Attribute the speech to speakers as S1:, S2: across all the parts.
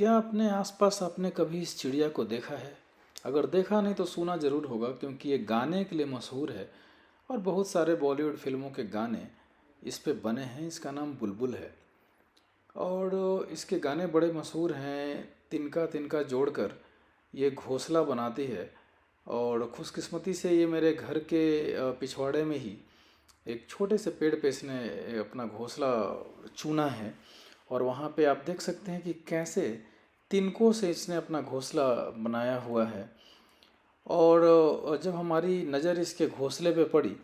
S1: क्या अपने आसपास आपने कभी इस चिड़िया को देखा है? अगर देखा नहीं तो सुना ज़रूर होगा, क्योंकि ये गाने के लिए मशहूर है और बहुत सारे बॉलीवुड फिल्मों के गाने इस पे बने हैं। इसका नाम बुलबुल है और इसके गाने बड़े मशहूर हैं। तिनका तिनका जोड़कर ये घोंसला बनाती है और खुशकिस्मती से ये मेरे घर के पिछवाड़े में ही एक छोटे से पेड़ पे इसने अपना घोंसला चुना है। और वहाँ पे आप देख सकते हैं कि कैसे तिनकों से इसने अपना घोंसला बनाया हुआ है। और जब हमारी नज़र इसके घोंसले पे पड़ी,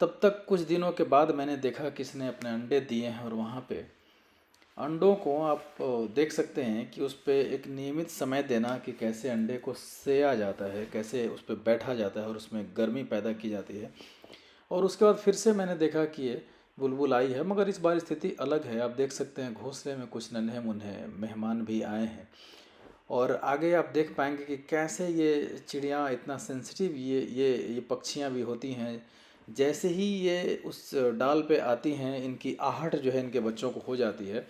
S1: तब तक कुछ दिनों के बाद मैंने देखा कि इसने अपने अंडे दिए हैं। और वहाँ पे अंडों को आप देख सकते हैं कि उस पे एक नियमित समय देना कि कैसे अंडे को सेया जाता है, कैसे उस पे बैठा जाता है और उसमें गर्मी पैदा की जाती है। और उसके बाद फिर से मैंने देखा कि ये बुलबुल आई है, मगर इस बार स्थिति अलग है। आप देख सकते हैं घोंसले में कुछ नन्हे मुन्ने मेहमान भी आए हैं। और आगे आप देख पाएंगे कि कैसे ये चिड़िया इतना सेंसिटिव ये पक्षियाँ भी होती हैं। जैसे ही ये उस डाल पे आती हैं, इनकी आहट जो है इनके बच्चों को हो जाती है।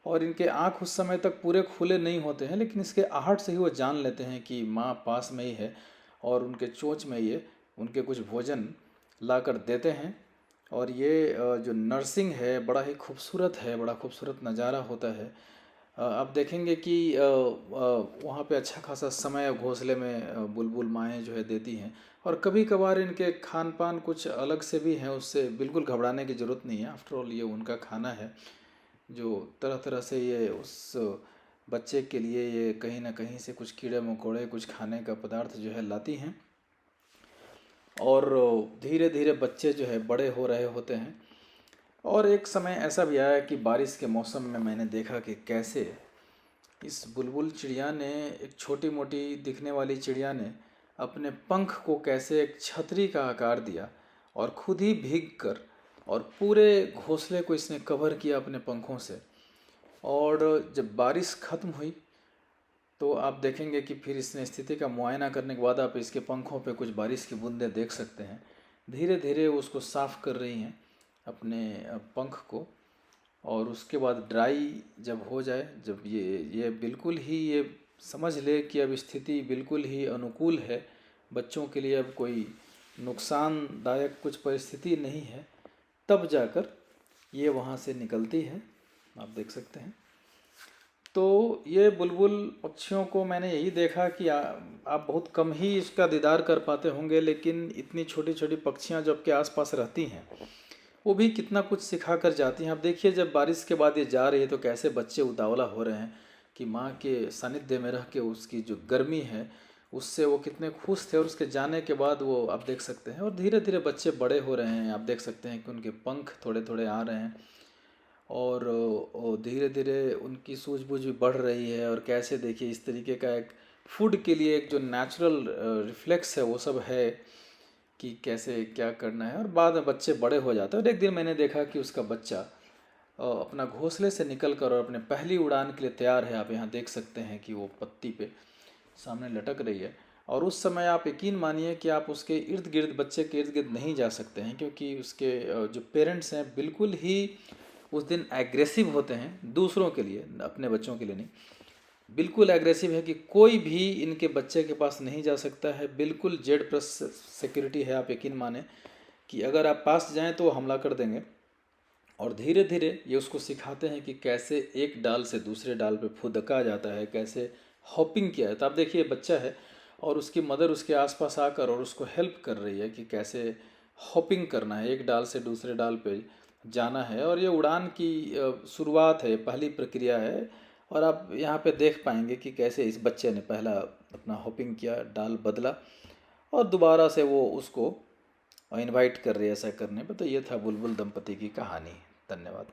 S1: और इनके आँख उस समय तक पूरे खुले नहीं होते हैं, लेकिन इसके आहट से ही वो जान लेते हैं कि माँ पास में ही है। और उनके चोंच में ये उनके कुछ भोजन ला कर देते हैं। और ये जो नर्सिंग है बड़ा ही खूबसूरत है, बड़ा खूबसूरत नज़ारा होता है। आप देखेंगे कि वहाँ पे अच्छा खासा समय घोंसले में बुलबुल माएँ जो है देती हैं। और कभी कभार इनके खान पान कुछ अलग से भी हैं, उससे बिल्कुल घबराने की ज़रूरत नहीं है। आफ्टर ऑल ये उनका खाना है, जो तरह तरह से ये उस बच्चे के लिए ये कहीं ना कहीं से कुछ कीड़े मकोड़े, कुछ खाने का पदार्थ जो है लाती हैं। और धीरे धीरे बच्चे जो है बड़े हो रहे होते हैं। और एक समय ऐसा भी आया कि बारिश के मौसम में मैंने देखा कि कैसे इस बुलबुल चिड़िया ने, एक छोटी मोटी दिखने वाली चिड़िया ने अपने पंख को कैसे एक छतरी का आकार दिया और खुद ही भीग कर और पूरे घोंसले को इसने कवर किया अपने पंखों से। और जब बारिश ख़त्म हुई तो आप देखेंगे कि फिर इसने स्थिति का मुआयना करने के बाद आप इसके पंखों पे कुछ बारिश की बूंदें देख सकते हैं। धीरे धीरे उसको साफ़ कर रही हैं अपने पंख को। और उसके बाद ड्राई जब हो जाए, जब ये बिल्कुल ही ये समझ ले कि अब स्थिति बिल्कुल ही अनुकूल है बच्चों के लिए, अब कोई नुकसानदायक कुछ परिस्थिति नहीं है, तब जाकर ये वहाँ से निकलती है। आप देख सकते हैं। तो ये बुलबुल पक्षियों को मैंने यही देखा कि आप बहुत कम ही इसका दीदार कर पाते होंगे, लेकिन इतनी छोटी छोटी पक्षियाँ जो आपके आसपास रहती हैं वो भी कितना कुछ सिखा कर जाती हैं। आप देखिए जब बारिश के बाद ये जा रही है तो कैसे बच्चे उतावला हो रहे हैं कि माँ के सानिध्य में रह के उसकी जो गर्मी है उससे वो कितने खुश थे। और उसके जाने के बाद वो आप देख सकते हैं। और धीरे धीरे बच्चे बड़े हो रहे हैं, आप देख सकते हैं कि उनके पंख थोड़े थोड़े आ रहे हैं। और धीरे धीरे उनकी सूझबूझ भी बढ़ रही है। और कैसे देखिए इस तरीके का एक फूड के लिए एक जो नेचुरल रिफ्लेक्स है वो सब है कि कैसे क्या करना है। और बाद में बच्चे बड़े हो जाते हैं। और एक दिन मैंने देखा कि उसका बच्चा अपना घोंसले से निकल कर और अपने पहली उड़ान के लिए तैयार है। आप यहाँ देख सकते हैं कि वो पत्ती पे सामने लटक रही है। और उस समय आप यकीन मानिए कि आप उसके इर्द गिर्द, बच्चे के इर्द गिर्द नहीं जा सकते हैं, क्योंकि उसके जो पेरेंट्स हैं बिल्कुल ही उस दिन एग्रेसिव होते हैं दूसरों के लिए, अपने बच्चों के लिए नहीं। बिल्कुल एग्रेसिव है कि कोई भी इनके बच्चे के पास नहीं जा सकता है। बिल्कुल जेड प्लस सिक्योरिटी है। आप यकीन माने कि अगर आप पास जाएं तो वो हमला कर देंगे। और धीरे धीरे ये उसको सिखाते हैं कि कैसे एक डाल से दूसरे डाल पे फुदका जाता है, कैसे हॉपिंग किया है। तो आप देखिए बच्चा है और उसकी मदर उसके आसपास आकर और उसको हेल्प कर रही है कि कैसे हॉपिंग करना है, एक डाल से दूसरे डाल पे जाना है। और ये उड़ान की शुरुआत है, पहली प्रक्रिया है। और आप यहाँ पे देख पाएंगे कि कैसे इस बच्चे ने पहला अपना हॉपिंग किया, डाल बदला और दोबारा से वो उसको इनवाइट कर रही है ऐसा करने पे। तो ये था बुलबुल दंपति की कहानी। धन्यवाद।